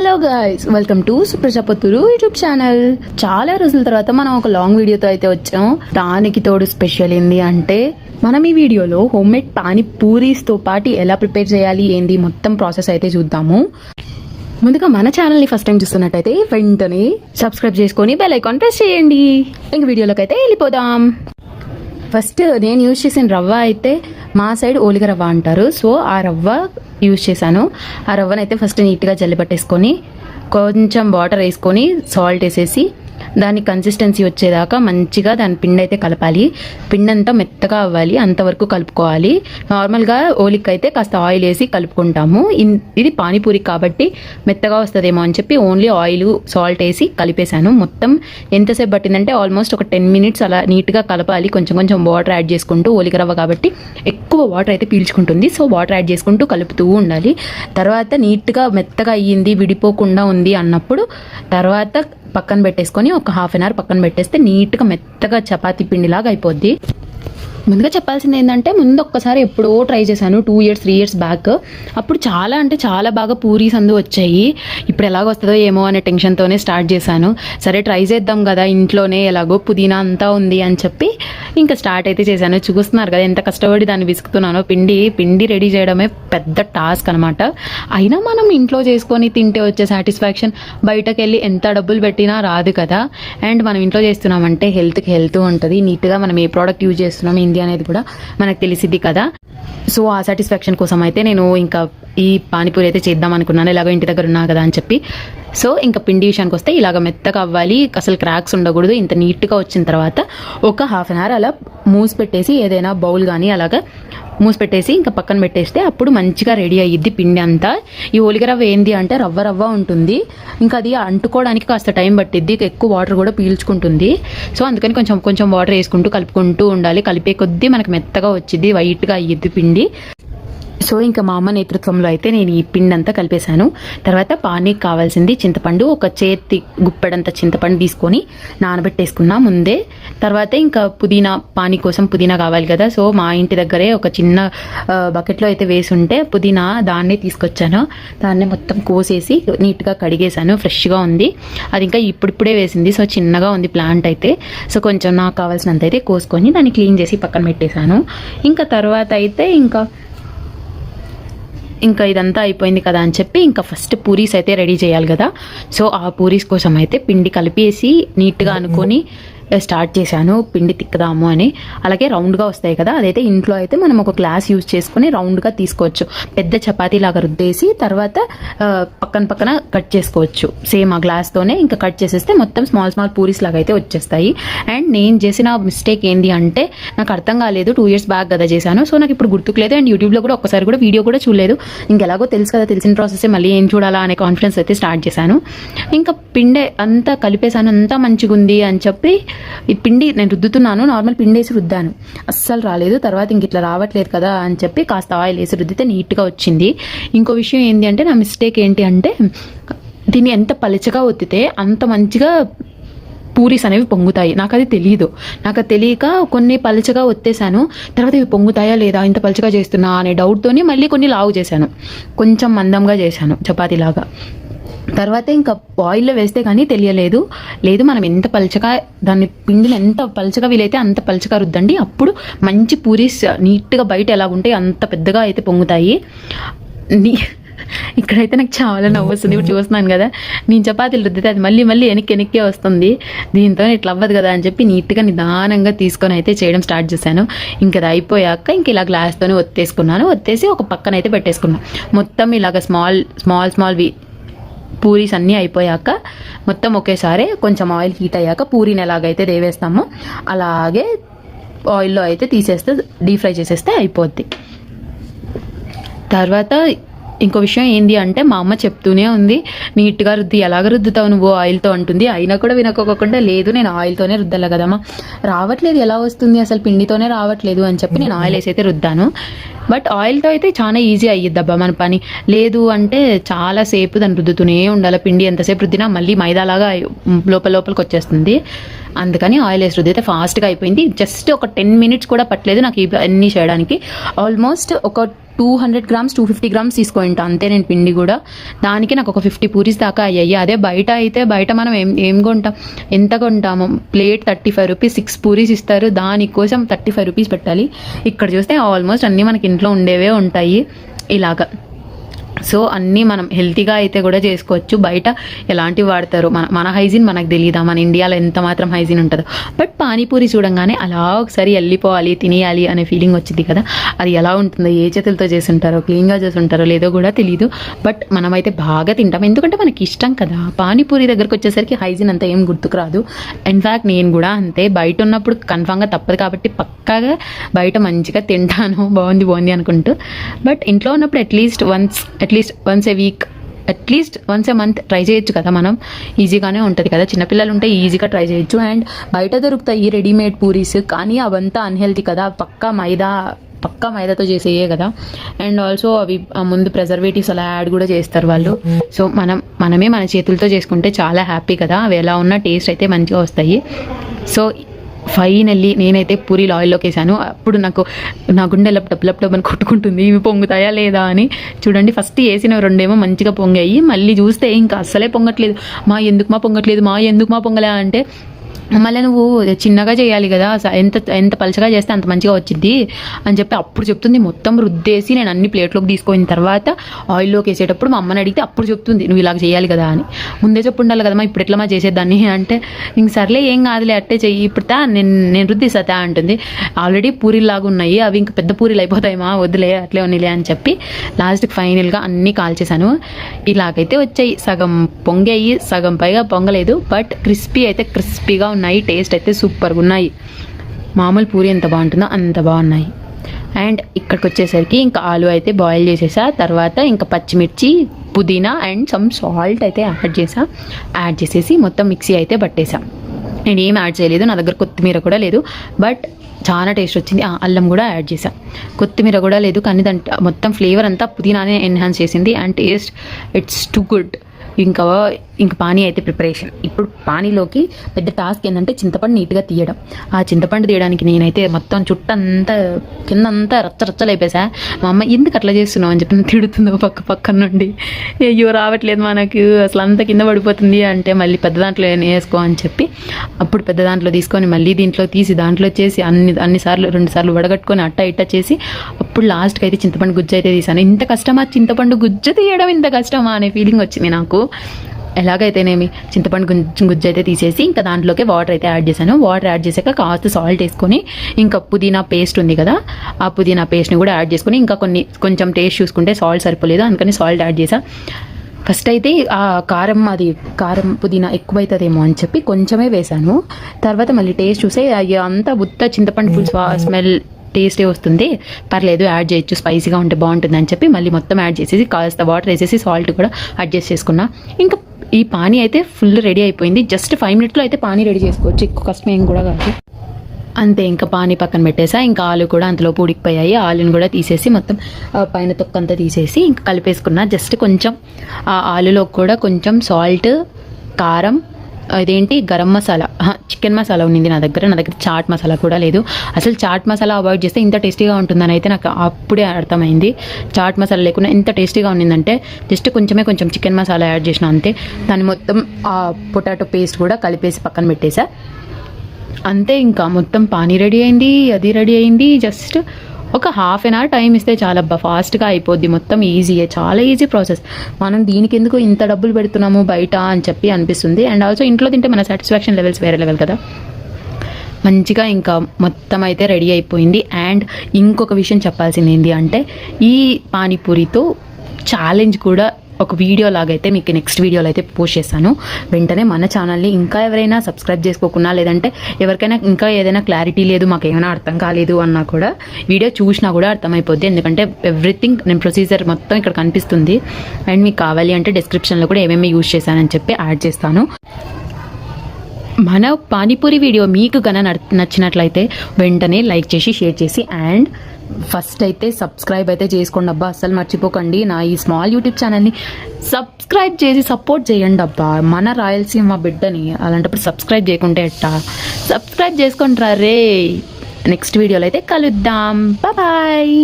Hello guys, welcome to Suprajapathulu YouTube channel. చాలా రోజుల తర్వాత మనం ఒక లాంగ్ వీడియోతో అయితే వచ్చాం. దానికి తోడు స్పెషల్ ఏంది అంటే మనం ఈ వీడియోలో హోమ్ మేడ్ పానీ పూరీస్తో పాటు ఎలా ప్రిపేర్ చేయాలి ఏంది మొత్తం ప్రాసెస్ అయితే చూద్దాము. ముందుగా మన ఛానల్ని ఫస్ట్ టైం చూస్తున్నట్టయితే వెంటనే సబ్స్క్రైబ్ చేసుకొని బెల్ ఐకాన్ ప్రెస్ చేయండి. ఇంక వీడియోలోకి అయితే వెళ్ళిపోదాం. ఫస్ట్ నేను యూజ్ చేసిన రవ్వ అయితే మా సైడ్ ఓలిగ రవ్వ అంటారు. సో ఆ రవ్వ యూజ్ చేశాను. ఆ రవ్వనైతే ఫస్ట్ నీట్గా జల్లి పట్టేసుకొని కొంచెం వాటర్ వేసుకొని సాల్ట్ వేసేసి దాని కన్సిస్టెన్సీ వచ్చేదాకా మంచిగా దాని పిండి అయితే కలపాలి. పిండి అంతా మెత్తగా అవ్వాలి, అంతవరకు కలుపుకోవాలి. నార్మల్గా ఓలికి అయితే కాస్త ఆయిల్ వేసి కలుపుకుంటాము. ఇది పానీపూరి కాబట్టి మెత్తగా వస్తుందేమో అని చెప్పి ఓన్లీ ఆయిల్ సాల్ట్ వేసి కలిపేశాను. మొత్తం ఎంతసేపు పట్టిందంటే ఆల్మోస్ట్ ఒక 10 minutes అలా నీట్గా కలపాలి. కొంచెం కొంచెం వాటర్ యాడ్ చేసుకుంటూ, ఓలిక రవ్వ కాబట్టి ఎక్కువ వాటర్ అయితే పీల్చుకుంటుంది. సో వాటర్ యాడ్ చేసుకుంటూ కలుపుతూ ఉండాలి. తర్వాత నీట్గా మెత్తగా అయ్యింది, విడిపోకుండా ఉంది అన్నప్పుడు తర్వాత పక్కన పెట్టేసుకొని ఒక 1/2 hour పక్కన పెట్టేస్తే నీట్గా మెత్తగా చపాతీ పిండిలాగా అయిపోద్ది. ముందుగా చెప్పాల్సింది ఏంటంటే ముందు ఒక్కసారి ఎప్పుడో ట్రై చేశాను 2 years 3 years బ్యాక్. అప్పుడు చాలా అంటే చాలా బాగా పూరీస్ అందు వచ్చాయి. ఇప్పుడు ఎలాగ వస్తుందో ఏమో అనే టెన్షన్తోనే స్టార్ట్ చేశాను. సరే ట్రై చేద్దాం కదా, ఇంట్లోనే ఎలాగో పుదీనా అంతా ఉంది అని చెప్పి ఇంకా స్టార్ట్ అయితే చేశాను. చూస్తున్నారు కదా ఎంత కష్టపడి దాన్ని విసుకుతున్నానో. పిండి రెడీ చేయడమే పెద్ద టాస్క్ అనమాట. అయినా మనం ఇంట్లో చేసుకొని తింటే వచ్చే సాటిస్ఫాక్షన్ బయటకు వెళ్ళి ఎంత డబ్బులు పెట్టినా రాదు కదా. అండ్ మనం ఇంట్లో చేస్తున్నామంటే హెల్త్కి హెల్త్ ఉంటుంది. నీట్గా మనం ఏ ప్రోడక్ట్ యూజ్ చేస్తున్నాం అనేది కూడా మనకు తెలిసిద్ది కదా. సో ఆ సాటిస్ఫాక్షన్ కోసం అయితే నేను ఇంకా ఈ పానీపూరి అయితే చేద్దాం అనుకున్నాను. ఇలాగో ఇంటి దగ్గర ఉన్నా కదా అని చెప్పి. సో ఇంకా పిండి విషయానికి వస్తే ఇలాగ మెత్తగా అవ్వాలి, అసలు క్రాక్స్ ఉండకూడదు. ఇంత నీట్గా వచ్చిన తర్వాత ఒక 1/2 hour అలా మూసి పెట్టేసి ఏదైనా బౌల్ కానీ అలాగా మూసి పెట్టేసి ఇంకా పక్కన పెట్టేస్తే అప్పుడు మంచిగా రెడీ అయ్యిద్ది పిండి అంతా. ఈ ఓలిగ రవ్వ ఏంది అంటే రవ్వ ఉంటుంది. ఇంకా అది అంటుకోవడానికి కాస్త టైం పట్టిద్ది, ఎక్కువ వాటర్ కూడా పీల్చుకుంటుంది. సో అందుకని కొంచెం కొంచెం వాటర్ వేసుకుంటూ కలుపుకుంటూ ఉండాలి. కలిపే కొద్దీ మనకి మెత్తగా వచ్చింది, వైట్గా అయ్యిద్ది పిండి. సో ఇంకా మా అమ్మ నేతృత్వంలో అయితే నేను ఈ పిండి అంతా కలిపేశాను. తర్వాత పానీకి కావాల్సింది చింతపండు, ఒక చేతి గుప్పెడంత చింతపండు తీసుకొని నానబెట్టేసుకున్నా ముందే. తర్వాత ఇంకా పుదీనా, పానీ కోసం పుదీనా కావాలి కదా. సో మా ఇంటి దగ్గరే ఒక చిన్న బకెట్లో అయితే వేసి ఉంటే పుదీనా దాన్నే తీసుకొచ్చాను. దాన్నే మొత్తం కోసేసి నీట్గా కడిగేశాను. ఫ్రెష్గా ఉంది. అది ఇంకా ఇప్పుడిప్పుడే వేసింది. సో చిన్నగా ఉంది ప్లాంట్ అయితే. సో కొంచెం నాకు కావాల్సినంత అయితే కోసుకొని దాన్ని క్లీన్ చేసి పక్కన పెట్టేశాను. ఇంకా తర్వాత అయితే ఇంకా ఇదంతా అయిపోయింది కదా అని చెప్పి ఇంకా ఫస్ట్ పూరీస్ అయితే రెడీ చేయాలి కదా. సో ఆ పూరీస్ కోసం అయితే పిండి కలిపేసి నీట్గా అనుకొని స్టార్ట్ చేశాను. పిండి తిక్కదాము అని. అలాగే రౌండ్గా వస్తాయి కదా, అదైతే ఇంట్లో అయితే మనం ఒక గ్లాస్ యూజ్ చేసుకుని రౌండ్గా తీసుకోవచ్చు. పెద్ద చపాతీ లాగా రుద్దేసి తర్వాత పక్కన కట్ చేసుకోవచ్చు. సేమ్ ఆ గ్లాస్తోనే ఇంకా కట్ చేసేస్తే మొత్తం స్మాల్ పూరీస్ లాగా అయితే వచ్చేస్తాయి. అండ్ నేను చేసిన మిస్టేక్ ఏంటి అంటే నాకు అర్థం కాలేదు. 2 years బ్యాక్ కదా చేశాను. సో నాకు ఇప్పుడు గుర్తుకులేదు. అండ్ యూట్యూబ్లో కూడా ఒక్కసారి కూడా వీడియో కూడా చూడలేదు. ఇంకెలాగో తెలుసు కదా, తెలిసిన ప్రాసెస్ మళ్ళీ ఏం చూడాలా అనే కాన్ఫిడెన్స్ అయితే స్టార్ట్ చేశాను. ఇంకా పిండి అంతా కలిపేశాను, అంతా మంచిగా ఉంది అని చెప్పి ఈ పిండి నేను రుద్దుతున్నాను. నార్మల్ పిండి వేసి రుద్దాను, అస్సలు రాలేదు. తర్వాత ఇంక ఇట్లా రావట్లేదు కదా అని చెప్పి కాస్త ఆయిల్ వేసి రుద్దితే నీట్గా వచ్చింది. ఇంకో విషయం ఏంటి అంటే నా మిస్టేక్ ఏంటి అంటే దీన్ని ఎంత పలుచగా ఒత్తితే అంత మంచిగా పూరీస్ అనేవి పొంగుతాయి. నాకు అది తెలియదు. నాకు అది తెలియక కొన్ని పలుచగా ఒత్తేసాను. తర్వాత ఇవి పొంగుతాయా లేదా, ఇంత పలుచగా చేస్తున్నా అనే డౌట్తోని మళ్ళీ కొన్ని లావు చేశాను, కొంచెం మందంగా చేశాను చపాతీలాగా. తర్వాత ఇంకా ఆయిల్లో వేస్తే కానీ తెలియలేదు. మనం ఎంత పలుచగా దాన్ని పిండిని ఎంత పలుచగా వీలైతే అంత పలుచగా రుద్దండి. అప్పుడు మంచి పూరీస్ నీట్గా బయట ఎలాగుంటాయి అంత పెద్దగా అయితే పొంగుతాయి. ఇక్కడైతే నాకు చాలా నవ్వు వస్తుంది. ఇప్పుడు చూస్తున్నాను కదా, నేను చపాతీలు రుద్దితే అది మళ్ళీ వెనక్కే వస్తుంది. దీంతో ఇట్లా అవ్వదు కదా అని చెప్పి నీట్గా నిదానంగా తీసుకొని అయితే చేయడం స్టార్ట్ చేశాను. ఇంకా అది అయిపోయాక ఇంక ఇలా గ్లాస్తోనే ఒత్తేసి ఒక పక్కన అయితే పెట్టేసుకున్నాను. మొత్తం ఇలాగ స్మాల్ పూరీస్ అన్నీ అయిపోయాక మొత్తం ఒకేసారి కొంచెం ఆయిల్ హీట్ అయ్యాక పూరీని ఎలాగైతే దేవేస్తామో అలాగే ఆయిల్లో అయితే తీసేస్తే డీప్ ఫ్రై చేసేస్తే అయిపోద్ది. తర్వాత ఇంకో విషయం ఏంటి అంటే మా అమ్మ చెప్తూనే ఉంది, నీట్గా రుద్ది, ఎలాగ రుద్దుతావు నువ్వు ఆయిల్తో అంటుంది. అయినా కూడా వినకోకుండా లేదు నేను ఆయిల్తోనే రుద్దాలి కదమ్మా, రావట్లేదు, ఎలా వస్తుంది అసలు పిండితోనే రావట్లేదు అని చెప్పి నేను ఆయిల్ వేసి అయితే రుద్దాను. బట్ ఆయిల్తో అయితే చాలా ఈజీ అయ్యిద్దబ్బా మన పని. లేదు అంటే చాలాసేపు దాన్ని రుద్దుతూనే ఉండాలి. పిండి ఎంతసేపు రుద్దినా మళ్ళీ మైదాలాగా లోపలికి వచ్చేస్తుంది. అందుకని ఆయిల్ వేసి రుద్దితే ఫాస్ట్గా అయిపోయింది. జస్ట్ ఒక 10 minutes కూడా పట్టలేదు నాకు ఇవన్నీ చేయడానికి. ఆల్మోస్ట్ ఒక 200 గ్రామ్స్ 250 గ్రామ్స్ తీసుకుంటా అంతే నేను పిండి కూడా. దానికి నాకు ఒక 50 పూరీస్ దాకా అయ్యాయి. అదే బయట అయితే బయట మనం ఏం కొంటాం, ఎంత కొంటాము, ప్లేట్ 35 రూపీస్ 6 పూరీస్ ఇస్తారు, దానికోసం 35 రూపీస్ పెట్టాలి. ఇక్కడ చూస్తే ఆల్మోస్ట్ అన్నీ మనకి ఇంట్లో ఉండేవే ఉంటాయి ఇలాగా. సో అన్నీ మనం హెల్తీగా అయితే కూడా చేసుకోవచ్చు. బయట ఎలాంటివి వాడతారో మన హైజీన్ మనకు తెలియదా, మన ఇండియాలో ఎంత మాత్రం హైజీన్ ఉంటుందో. బట్ పానీపూరి చూడంగానే అలా ఒకసారి వెళ్ళిపోవాలి, తినేయాలి అనే ఫీలింగ్ వచ్చింది కదా. అది ఎలా ఉంటుందో, ఏ చేతులతో చేసి ఉంటారో, క్లీన్గా చేసి ఉంటారో లేదో కూడా తెలియదు. బట్ మనమైతే బాగా తింటాం, ఎందుకంటే మనకి ఇష్టం కదా. పానీపూరి దగ్గరకు వచ్చేసరికి హైజీన్ అంతా ఏం గుర్తుకు రాదు. ఇన్ఫ్యాక్ట్ నేను కూడా అంతే, బయట ఉన్నప్పుడు కన్ఫామ్గా తప్పదు కాబట్టి పక్కాగా బయట మంచిగా తింటాను, బాగుంది అనుకుంటూ. బట్ ఇంట్లో ఉన్నప్పుడు అట్లీస్ట్ వన్స్ ఏ వీక్, అట్లీస్ట్ వన్స్ ఏ మంత్ ట్రై చేయొచ్చు కదా మనం. ఈజీగానే ఉంటుంది కదా, చిన్నపిల్లలు ఉంటే ఈజీగా ట్రై చేయొచ్చు. అండ్ బయట దొరుకుతాయి రెడీమేడ్ పూరీస్, కానీ అవంతా అన్హెల్తీ కదా, పక్కా మైదాతో చేసేయే కదా. అండ్ ఆల్సో అవి ముందు ప్రిజర్వేటివ్స్ అలా యాడ్ కూడా చేస్తారు వాళ్ళు. సో మనమే మన చేతులతో చేసుకుంటే చాలా హ్యాపీ కదా. అవి ఎలా ఉన్నా టేస్ట్ అయితే మంచిగా వస్తాయి. సో ఫైనల్లీ నేనైతే పూరీలు ఆయిల్లోకి వేసాను. అప్పుడు నా గుండె లప్ అని కొట్టుకుంటుంది, ఇవి పొంగుతాయా లేదా అని. చూడండి, ఫస్ట్ వేసిన 2 మంచిగా పొంగాయి, మళ్ళీ చూస్తే ఇంకా అస్సలే పొంగట్లేదు. ఎందుకు మా పొంగలే అంటే, మళ్ళీ నువ్వు చిన్నగా చేయాలి కదా, ఎంత పలచగా చేస్తే అంత మంచిగా వచ్చింది అని చెప్పి అప్పుడు చెప్తుంది. మొత్తం రుద్దేసి నేను అన్ని ప్లేట్లోకి తీసుకున్న తర్వాత ఆయిల్లోకి వేసేటప్పుడు మా అమ్మని అడిగితే అప్పుడు చెప్తుంది, నువ్వు ఇలాగ చేయాలి కదా అని. ముందే చెప్పు ఉండాలి కదమ్మా, ఇప్పుడు ఎట్లా చేసేదాన్ని అంటే, ఇంక సర్లే ఏం కాదులే అట్టే చెయ్యి, ఇప్పుడు నేను రుద్దిస్తా అంటుంది. ఆల్రెడీ పూరీలాగా ఉన్నాయి, అవి ఇంకా పెద్ద పూరీలు అయిపోతాయమ్మా, వద్దులే అట్లే ఉన్నిలే అని చెప్పి లాస్ట్కి ఫైనల్గా అన్నీ కాల్చేసాను. ఇలాగైతే వచ్చాయి, సగం పొంగాయి, సగం పైగా పొంగలేదు. బట్ క్రిస్పీగా ఉన్నాయి, టేస్ట్ అయితే సూపర్గా ఉన్నాయి. మామూలు పూరి ఎంత బాగుంటుందో అంత బాగున్నాయి. అండ్ ఇక్కడికి వచ్చేసరికి ఇంకా ఆలు అయితే బాయిల్ చేసేసా. తర్వాత ఇంకా పచ్చిమిర్చి, పుదీనా అండ్ సమ్ సాల్ట్ అయితే యాడ్ చేసేసి మొత్తం మిక్సీ అయితే పట్టేసా. నేను ఏం యాడ్ చేయలేదు, నా దగ్గర కొత్తిమీర కూడా లేదు. బట్ చాలా టేస్ట్ వచ్చింది. అల్లం కూడా యాడ్ చేసా, కొత్తిమీర కూడా లేదు, కానీ దాని మొత్తం ఫ్లేవర్ అంతా పుదీనానే ఎన్హాన్స్ చేసింది. And taste it's too good. ఇంకా పానీ అయితే ప్రిపరేషన్. ఇప్పుడు పానీలోకి పెద్ద టాస్క్ ఏంటంటే చింతపండు నీట్గా తీయడం. ఆ చింతపండు తీయడానికి నేనైతే మొత్తం చుట్టంతా కిందంతా రచ్చలేపేసా. మా అమ్మ ఎందుకు అట్లా చేస్తున్నావు అని చెప్పి తిడుతుందో పక్కన నుండి. అయ్యో రావట్లేదు మనకు, అసలు అంతా కింద పడిపోతుంది అంటే మళ్ళీ పెద్ద దాంట్లో వేసుకో అని చెప్పి అప్పుడు పెద్ద దాంట్లో తీసుకొని మళ్ళీ దీంట్లో తీసి దాంట్లో చేసి అన్నిసార్లు 2 సార్లు వడగట్టుకొని అట్ట చేసి అప్పుడు లాస్ట్కి అయితే చింతపండు గుజ్జు అయితే తీసాను. ఇంత కష్టమా చింతపండు గుజ్జు తీయడం, ఇంత కష్టమా అనే ఫీలింగ్ వచ్చింది నాకు. ఎలాగైతేనేమి చింతపండు గుజ్జు అయితే తీసేసి ఇంకా దాంట్లోకి వాటర్ అయితే యాడ్ చేశాను. వాటర్ యాడ్ చేశాక కాస్త సాల్ట్ వేసుకొని ఇంకా పుదీనా పేస్ట్ ఉంది కదా, ఆ పుదీనా పేస్ట్ని కూడా యాడ్ చేసుకొని ఇంకా కొంచెం టేస్ట్ చూసుకుంటే సాల్ట్ సరిపోలేదు, అందుకని సాల్ట్ యాడ్ చేసా. ఫస్ట్ అయితే ఆ కారం పుదీనా ఎక్కువైతుందేమో అని చెప్పి కొంచెమే వేశాను. తర్వాత మళ్ళీ టేస్ట్ చూసే అంతా ఉత్త చింతపండు పులుసు స్మెల్ టేస్టే వస్తుంది, పర్లేదు యాడ్ చేయొచ్చు, స్పైసీగా ఉంటే బాగుంటుంది అని చెప్పి మళ్ళీ మొత్తం యాడ్ చేసేసి కాస్త వాటర్ వేసేసి సాల్ట్ కూడా అడ్జస్ట్ చేసుకున్నా. ఇంకా ఈ పానీ అయితే ఫుల్ రెడీ అయిపోయింది. జస్ట్ 5 మినిట్స్లో అయితే పానీ రెడీ చేసుకోవచ్చు, ఎక్కువ కష్టం ఏం కూడా కాదు. అంతే, ఇంకా పానీ పక్కన పెట్టేసా. ఇంకా ఆలు కూడా అంతలోపు ఉడికిపోయాయి. ఆలుని కూడా తీసేసి మొత్తం పైన తొక్కంతా తీసేసి ఇంకా కలిపేసుకున్నా. జస్ట్ కొంచెం ఆ ఆలులో కూడా కొంచెం సాల్ట్, కారం, అదేంటి గరం మసాలా, చికెన్ మసాలా ఉన్నింది నా దగ్గర చాట్ మసాలా కూడా లేదు. అసలు చాట్ మసాలా అవాయిడ్ చేస్తే ఇంత టేస్టీగా ఉంటుందని అయితే నాకు అప్పుడే అర్థమైంది. చాట్ మసాలా లేకుండా ఎంత టేస్టీగా ఉండిందంటే జస్ట్ కొంచెం చికెన్ మసాలా యాడ్ చేసిన అంతే. దాన్ని మొత్తం ఆ పొటాటో పేస్ట్ కూడా కలిపేసి పక్కన పెట్టేసా. అంతే, ఇంకా మొత్తం పానీ రెడీ అయింది. జస్ట్ ఒక ½ అన్ అవర్ టైం ఇస్తే చాలబ్బా, ఫాస్ట్గా అయిపోద్ది. మొత్తం ఈజీయే, చాలా ఈజీ ప్రాసెస్. మనం దీనికి ఎందుకు ఇంత డబ్బులు పెడుతున్నాము బయట అని చెప్పి అనిపిస్తుంది. అండ్ ఆల్సో ఇంట్లో తింటే మన సాటిస్ఫాక్షన్ లెవెల్స్ వేరే లెవెల్ కదా. మంచిగా ఇంకా మొత్తం అయితే రెడీ అయిపోయింది. అండ్ ఇంకొక విషయం చెప్పాల్సింది ఏంటి అంటే, ఈ పానీపూరితో ఛాలెంజ్ కూడా ఒక వీడియో లాగైతే మీకు నెక్స్ట్ వీడియోలో అయితే పోస్ట్ చేస్తాను. వెంటనే మన ఛానల్ని ఇంకా ఎవరైనా సబ్స్క్రైబ్ చేసుకోకున్నా, లేదంటే ఎవరికైనా ఇంకా ఏదైనా క్లారిటీ లేదు, మాకు ఏమైనా అర్థం కాలేదు అన్నా కూడా వీడియో చూసినా కూడా అర్థమైపోద్ది. ఎందుకంటే ఎవ్రీథింగ్ నేను ప్రొసీజర్ మొత్తం ఇక్కడ కనిపిస్తుంది. అండ్ మీకు కావాలి అంటే డిస్క్రిప్షన్లో కూడా ఏమేమి యూజ్ చేశానని చెప్పి యాడ్ చేస్తాను. మన పానీపూరి వీడియో మీకు నచ్చినట్లయితే వెంటనే లైక్ చేసి షేర్ చేసి అండ్ ఫస్ట్ అయితే సబ్స్క్రైబ్ అయితే చేసుకోండి అబ్బా, అస్సలు మర్చిపోకండి. నా ఈ స్మాల్ యూట్యూబ్ ఛానల్ని సబ్స్క్రైబ్ చేసి సపోర్ట్ చేయండి అబ్బా, మన రాయలసీమ బిడ్డని. అలాంటప్పుడు సబ్స్క్రైబ్ చేయకుంటే ఎట్టా, సబ్స్క్రైబ్ చేసుకుంటారా రే. నెక్స్ట్ వీడియోలో అయితే కలుద్దాం, బాయ్.